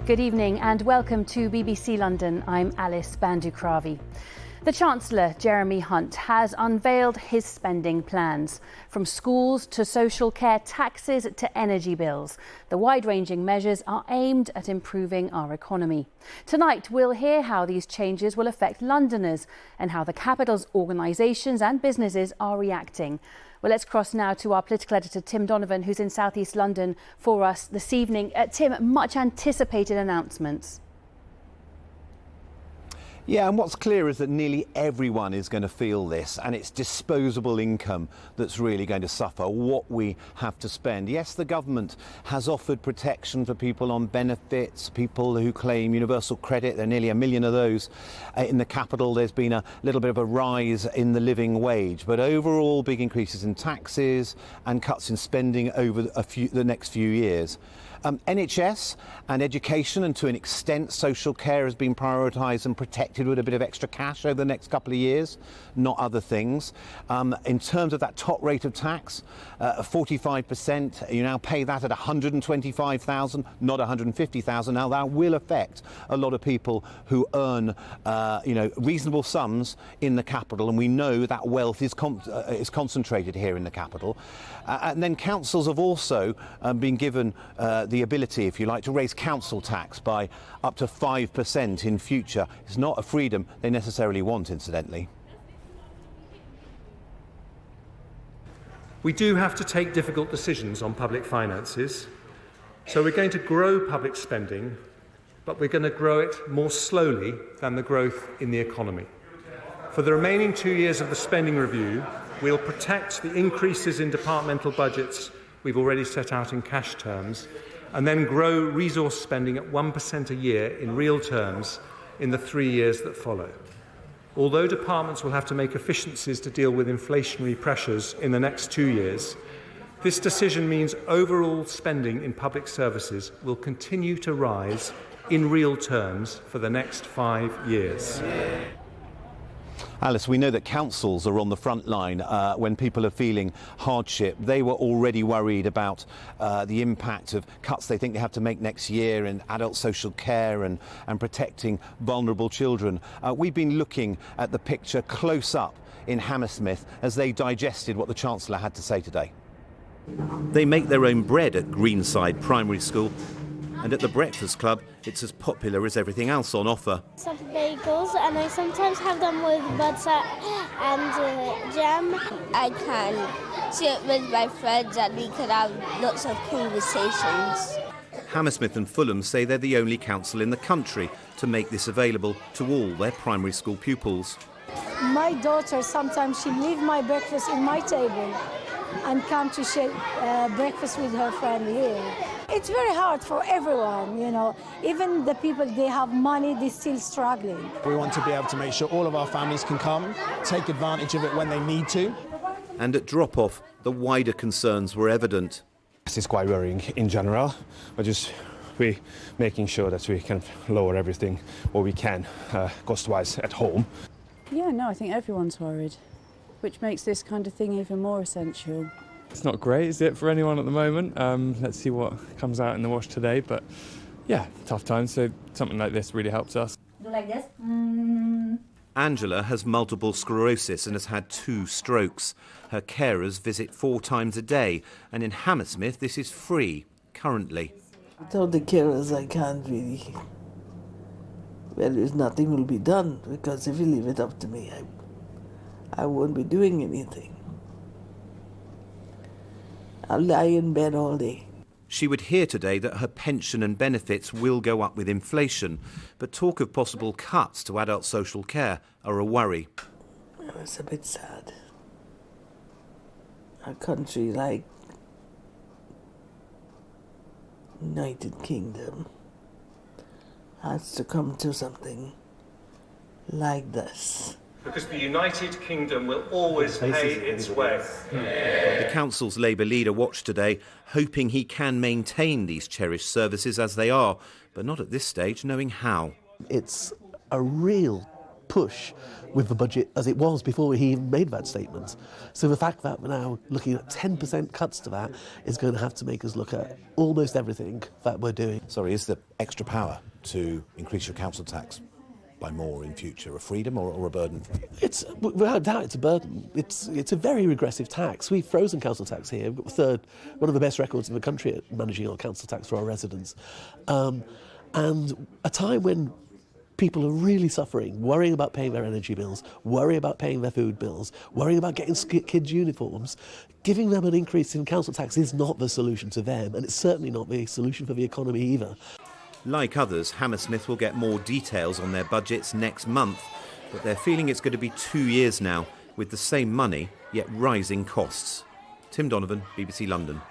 Good evening and welcome to BBC London. I'm Alice Bandukravi. The Chancellor, Jeremy Hunt, has unveiled his spending plans. From schools to social care, taxes to energy bills. The wide-ranging measures are aimed at improving our economy. Tonight, we'll hear how these changes will affect Londoners and how the capital's organisations and businesses are reacting. Well, let's cross now to our political editor, Tim Donovan, who's in South East London for us this evening. Tim, much anticipated announcements. Yeah, and what's clear is that nearly everyone is going to feel this, and it's disposable income that's really going to suffer, what we have to spend. Yes, the government has offered protection for people on benefits, people who claim universal credit. There are nearly 1 million of those. In the capital, there's been a little bit of a rise in the living wage, but overall big increases in taxes and cuts in spending over the next few years. NHS and education, and to an extent social care, has been prioritised and protected with a bit of extra cash over the next couple of years, not other things. In terms of that top rate of tax, 45%, you now pay that at 125,000, not 150,000. Now that will affect a lot of people who earn reasonable sums in the capital, and we know that wealth is concentrated here in the capital. And then councils have also been given the ability, if you like, to raise council tax by up to 5% in future. It's not a freedom they necessarily want, incidentally. We do have to take difficult decisions on public finances. So we're going to grow public spending, but we're going to grow it more slowly than the growth in the economy. For the remaining 2 years of the spending review, we'll protect the increases in departmental budgets we've already set out in cash terms, and then grow resource spending at 1% a year in real terms in the 3 years that follow. Although departments will have to make efficiencies to deal with inflationary pressures in the next 2 years, this decision means overall spending in public services will continue to rise in real terms for the next 5 years. Alice, we know that councils are on the front line when people are feeling hardship. They were already worried about the impact of cuts they think they have to make next year in adult social care and protecting vulnerable children. We've been looking at the picture close up in Hammersmith as they digested what the Chancellor had to say today. They make their own bread at Greenside Primary School, and at the breakfast club it's as popular as everything else on offer. Some bagels, and I sometimes have them with butter and jam. I can sit with my friends and we can have lots of conversations. Hammersmith and Fulham say they're the only council in the country to make this available to all their primary school pupils. My daughter, sometimes she leaves my breakfast in my table and come to share breakfast with her friend here. It's very hard for everyone, you know. Even the people, they have money, they're still struggling. We want to be able to make sure all of our families can come, take advantage of it when they need to. And at drop-off, the wider concerns were evident. It's quite worrying in general, but we're making sure that we can lower everything what we can cost-wise at home. Yeah, no, I think everyone's worried, which makes this kind of thing even more essential. It's not great, is it, for anyone at the moment? Let's see what comes out in the wash today. But yeah, tough times, so something like this really helps us. Do like this. Angela has multiple sclerosis and has had 2 strokes. Her carers visit 4 times a day, and in Hammersmith this is free, currently. Without the carers I can't really... Well, there's nothing will be done, because if you leave it up to me, I won't be doing anything. I'll lie in bed all day. She would hear today that her pension and benefits will go up with inflation, but talk of possible cuts to adult social care are a worry. It's a bit sad. A country like United Kingdom has to come to something like this. Because the United Kingdom will always pay its way. The council's Labour leader watched today, hoping he can maintain these cherished services as they are, but not at this stage knowing how. It's a real push with the budget as it was before he even made that statement. So the fact that we're now looking at 10% cuts to that is going to have to make us look at almost everything that we're doing. Sorry, is the extra power to increase your council tax by more in future a freedom or a burden? It's, without doubt, it's a burden. It's a very regressive tax. We've frozen council tax here. We've got one of the best records in the country at managing our council tax for our residents. And a time when people are really suffering, worrying about paying their energy bills, worrying about paying their food bills, worrying about getting kids' uniforms, giving them an increase in council tax is not the solution to them, and it's certainly not the solution for the economy either. Like others, Hammersmith will get more details on their budgets next month, but they're feeling it's going to be 2 years now with the same money, yet rising costs. Tim Donovan, BBC London.